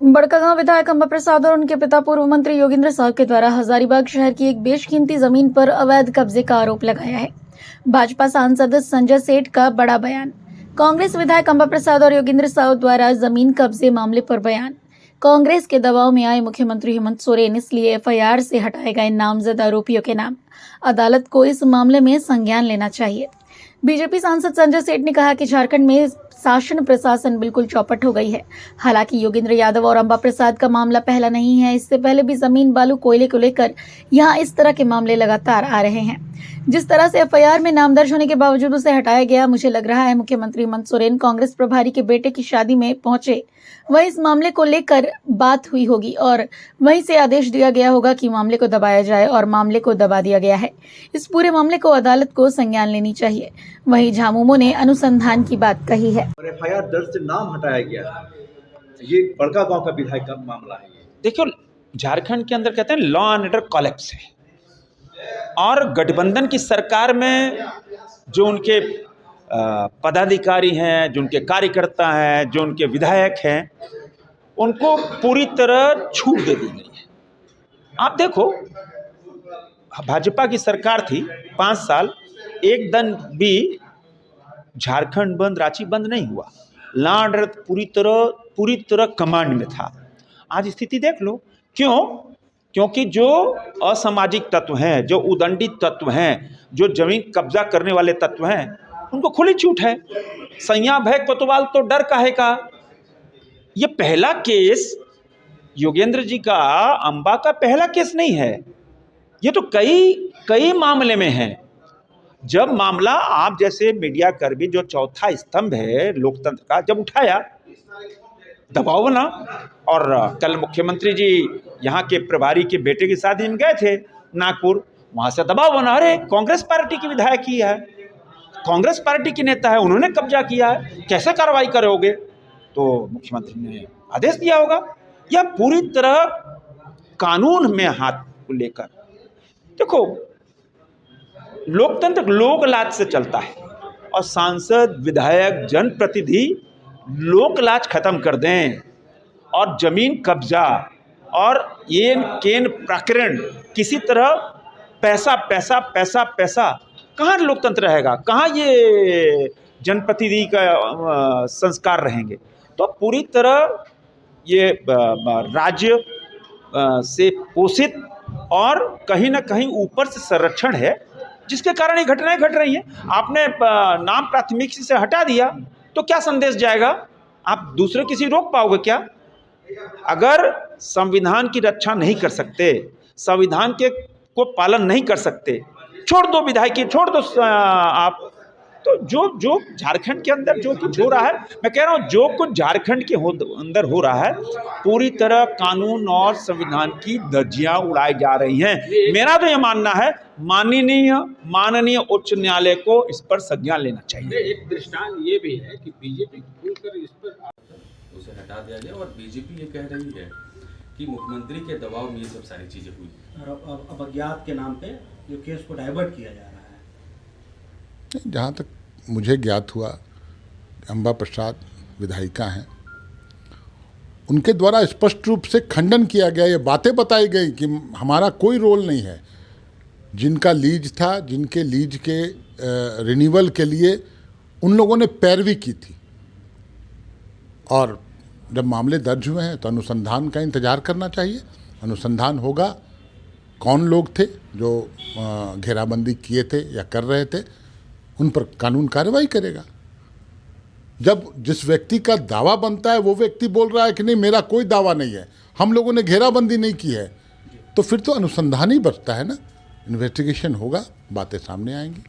बड़कागांव विधायक अंबा प्रसाद और उनके पिता पूर्व मंत्री योगेंद्र साहब के द्वारा हजारीबाग शहर की एक बेशकीमती जमीन पर अवैध कब्जे का आरोप लगाया है। भाजपा सांसद संजय सेठ का बड़ा बयान। कांग्रेस विधायक अंबा प्रसाद और योगेंद्र साहब द्वारा जमीन कब्जे मामले पर बयान। कांग्रेस के दबाव में आए मुख्यमंत्री हेमंत सोरेन, इसलिए एफआईआर से हटाए गए नामजद आरोपियों के नाम। अदालत को इस मामले में संज्ञान लेना चाहिए। बीजेपी सांसद संजय सेठ ने कहा कि झारखंड में शासन प्रशासन बिल्कुल चौपट हो गई है। हालांकि योगेंद्र यादव और अंबा प्रसाद का मामला पहला नहीं है। इससे पहले भी जमीन बालू कोयले को लेकर यहां इस तरह के मामले लगातार आ रहे हैं। जिस तरह से एफआईआर में नाम दर्ज होने के बावजूद उसे हटाया गया, मुझे लग रहा है मुख्यमंत्री हेमंत सोरेन कांग्रेस प्रभारी के बेटे की शादी में पहुंचे, वहीं इस मामले को लेकर बात हुई होगी और वहीं से आदेश दिया गया होगा कि मामले को दबाया जाए और मामले को दबा दिया गया है। इस पूरे मामले को अदालत को संज्ञान लेनी चाहिए। वहीं झामुमो ने अनुसंधान की बात कही है। और एफआईआर दर्ज से नाम हटाया गया है। ये बड़कागांव का विधायक का मामला है। देखियो, झारखंड के अंदर कहते हैं लॉ एंड ऑर्डर कोलैप्स है, और गठबंधन की सरकार में जो उनके पदाधिकारी हैं, जो उनके कार्यकर्ता हैं, जो उनके विधायक हैं, उनको पूरी तरह छूट दे दी गई है। आप देखो, भाजपा की सरकार थी 5 साल, एक दिन भी झारखंड बंद, रांची बंद नहीं हुआ। लॉ एंड ऑर्डर पूरी तरह कमांड में था। आज स्थिति देख लो। क्यों? क्योंकि जो असामाजिक तत्व हैं, जो उदंडित तत्व हैं, जो जमीन कब्जा करने वाले तत्व हैं, उनको खुली छूट है। सैया भय कोतवाल तो डर काहे का। ये पहला केस योगेंद्र जी का, अंबा का पहला केस नहीं है। ये तो कई मामले में है। जब मामला आप जैसे मीडिया कर्मी, जो चौथा स्तंभ है लोकतंत्र का, जब उठाया, दबाव बना। और कल मुख्यमंत्री जी यहाँ के प्रभारी के बेटे की शादी में गए थे नागपुर, वहाँ से दबाव बना, अरे कांग्रेस पार्टी की विधायक ही है, कांग्रेस पार्टी के नेता है, उन्होंने कब्जा किया है, कैसे कार्रवाई करोगे? तो मुख्यमंत्री ने आदेश दिया होगा। यह पूरी तरह कानून में हाथ को लेकर, देखो, लोकतंत्र लोकलाज से चलता है, और सांसद, विधायक, जनप्रतिनिधि लोकलाज खत्म कर दें और जमीन कब्जा और ये केन प्रकरण किसी तरह पैसा पैसा पैसा पैसा, कहाँ लोकतंत्र रहेगा? कहाँ ये जनप्रतिनिधि का संस्कार रहेंगे? तो पूरी तरह ये राज्य से पोषित और कहीं ना कहीं ऊपर से संरक्षण है, जिसके कारण ये घटनाएं घट रही हैं। आपने नाम प्राथमिकता से हटा दिया तो क्या संदेश जाएगा? आप दूसरे किसी रोक पाओगे क्या? अगर संविधान की रक्षा नहीं कर सकते, संविधान के को पालन नहीं कर सकते, छोड़ दो विधायकी, छोड़ दो आप। तो जो झारखंड के अंदर जो कुछ हो रहा है, मैं कह रहा हूँ, जो कुछ झारखंड के अंदर हो रहा है, पूरी तरह कानून और संविधान की धज्जियां उड़ाई जा रही हैं। मेरा तो ये मानना है, माननीय उच्च न्यायालय को इस पर संज्ञान लेना चाहिए। एक दृष्टांत ये भी है कि बीजेपी खुलकर इस पर उसे हटा दिया गया, और बीजेपी ये कह रही है कि मुख्यमंत्री के दबाव में ये सब सारी चीजें हुई, और अब अज्ञात के नाम पे जो केस को डाइवर्ट किया जा रहा है। जहाँ तक मुझे ज्ञात हुआ, अंबा प्रसाद विधायिका हैं, उनके द्वारा स्पष्ट रूप से खंडन किया गया, ये बातें बताई गई कि हमारा कोई रोल नहीं है। जिनका लीज था, जिनके लीज के रिन्यूअल के लिए उन लोगों ने पैरवी की थी, और जब मामले दर्ज हुए हैं तो अनुसंधान का इंतजार करना चाहिए। अनुसंधान होगा, कौन लोग थे जो घेराबंदी किए थे या कर रहे थे, उन पर कानून कार्रवाई करेगा। जब जिस व्यक्ति का दावा बनता है वो व्यक्ति बोल रहा है कि नहीं, मेरा कोई दावा नहीं है, हम लोगों ने घेराबंदी नहीं की है, तो फिर तो अनुसंधान ही बचता है ना। इन्वेस्टिगेशन होगा, बातें सामने आएंगी।